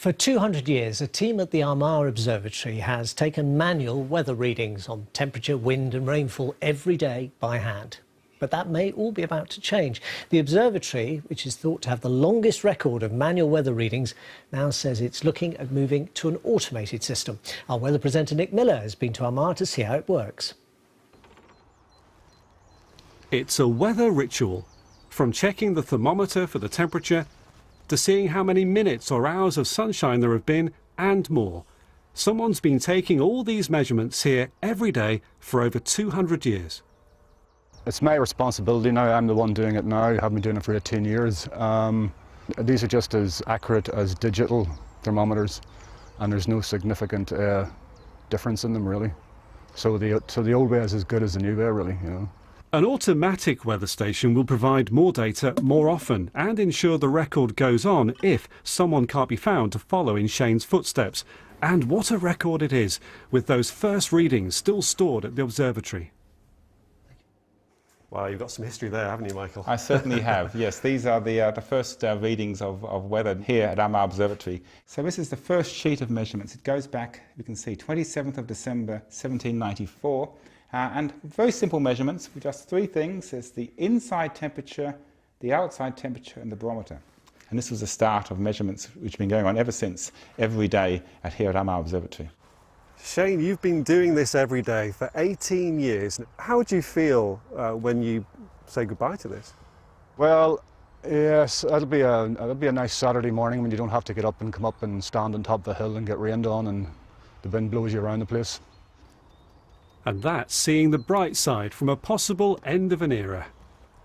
For 200 years, a team at the Armagh Observatory has taken manual weather readings on temperature, wind and rainfall every day by hand. But that may all be about to change. The observatory, which is thought to have the longest record of manual weather readings, now says it's looking at moving to an automated system. Our weather presenter Nick Miller has been to Armagh to see how it works. It's a weather ritual, from checking the thermometer for the temperature to seeing how many minutes or hours of sunshine there have been, and more. Someone's been taking all these measurements here every day for over 200 years. It's my responsibility now. I'm the one doing it now. I have been doing it for 18 years. These are just as accurate as digital thermometers, and there's no significant difference in them, really. So the old way is as good as the new way, really, you know. An automatic weather station will provide more data more often and ensure the record goes on if someone can't be found to follow in Shane's footsteps. And what a record it is, with those first readings still stored at the observatory. Wow, you've got some history there, haven't you, Michael? I certainly have, yes. These are the first readings of weather here at Armagh Observatory. So this is the first sheet of measurements. It goes back, you can see, 27th of December 1794. And very simple measurements with just three things. It's the inside temperature, the outside temperature and the barometer. And this was the start of measurements which have been going on ever since, every day here at Armagh Observatory. Shane, you've been doing this every day for 18 years. How do you feel when you say goodbye to this? Well, yes, it'll be a nice Saturday morning when you don't have to get up and come up and stand on top of a hill and get rained on and the wind blows you around the place. And that's seeing the bright side from a possible end of an era.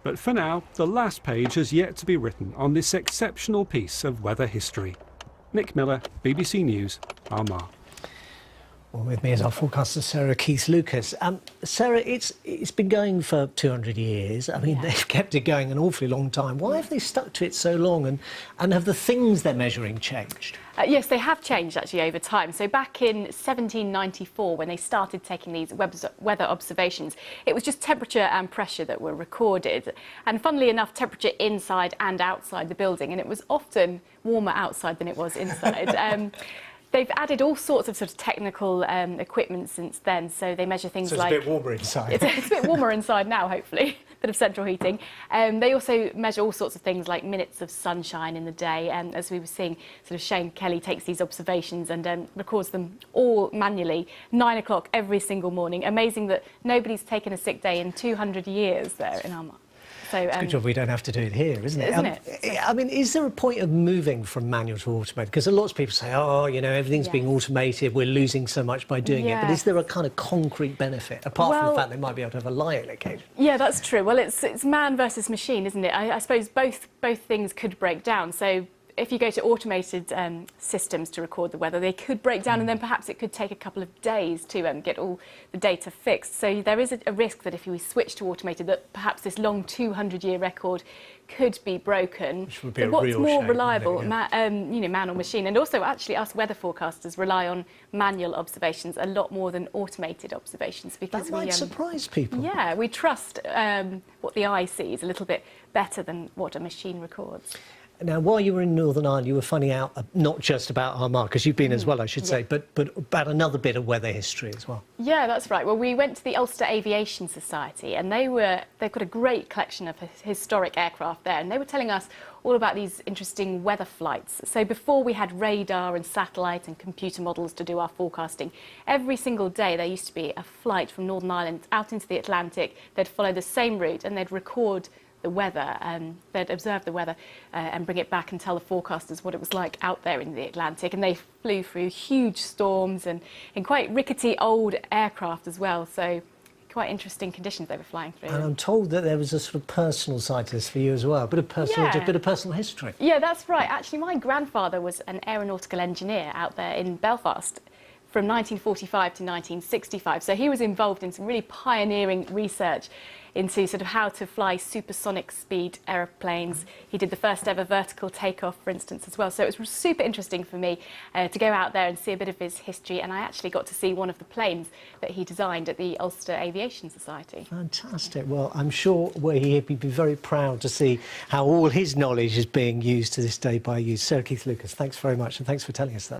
But for now, the last page has yet to be written on this exceptional piece of weather history. Nick Miller, BBC News, Armagh. Well, with me is our forecaster Sarah Keith-Lucas. Sarah, it's been going for 200 years. I mean, they've kept it going an awfully long time. Why have they stuck to it so long, and have the things they're measuring changed? Yes, they have changed actually over time. So back in 1794, when they started taking these weather observations, it was just temperature and pressure that were recorded. And funnily enough, temperature inside and outside the building, and it was often warmer outside than it was inside. They've added all sorts of technical equipment since then, so they measure things like... So it's a bit warmer inside. It's a bit warmer inside now, hopefully. Bit of central heating. They also measure all sorts of things like minutes of sunshine in the day, and as we were seeing, Shane Kelly takes these observations and records them all manually, 9 o'clock every single morning. Amazing that nobody's taken a sick day in 200 years there in Armagh. So, it's a good job we don't have to do it here, isn't it? Isn't it? I mean, is there a point of moving from manual to automated? Because lots of people say, oh, you know, everything's being automated, we're losing so much by doing it. But is there a kind of concrete benefit, apart from the fact they might be able to have a lie on occasion? Yeah, that's true. Well, it's man versus machine, isn't it? I suppose both things could break down. So if you go to automated systems to record the weather, they could break down and then perhaps it could take a couple of days to get all the data fixed. So there is a risk that if we switch to automated, that perhaps this long 200-year record could be broken. Which would be what's more reliable, yeah. man or machine? And also, actually, us weather forecasters rely on manual observations a lot more than automated observations, because that might surprise people. Yeah, we trust what the eye sees a little bit better than what a machine records. Now, while you were in Northern Ireland, you were finding out not just about Armagh, because you've been as well, I should say, but about another bit of weather history as well. Yeah, that's right. Well, we went to the Ulster Aviation Society, and they've got a great collection of historic aircraft there, and they were telling us all about these interesting weather flights. So before we had radar and satellite and computer models to do our forecasting, every single day there used to be a flight from Northern Ireland out into the Atlantic. They'd follow the same route and they'd record the weather, they'd observe the weather and bring it back and tell the forecasters what it was like out there in the Atlantic. And they flew through huge storms and in quite rickety old aircraft as well, so quite interesting conditions they were flying through. And I'm told that there was a sort of personal side to this for you as well, a bit of personal history. Yeah, that's right. Actually, my grandfather was an aeronautical engineer out there in Belfast from 1945 to 1965. So he was involved in some really pioneering research into sort of how to fly supersonic speed aeroplanes. He did the first ever vertical takeoff, for instance, as well. So it was super interesting for me to go out there and see a bit of his history. And I actually got to see one of the planes that he designed at the Ulster Aviation Society. Fantastic. Well, I'm sure he'd be very proud to see how all his knowledge is being used to this day by you. Sir Keith Lucas, thanks very much, and thanks for telling us that.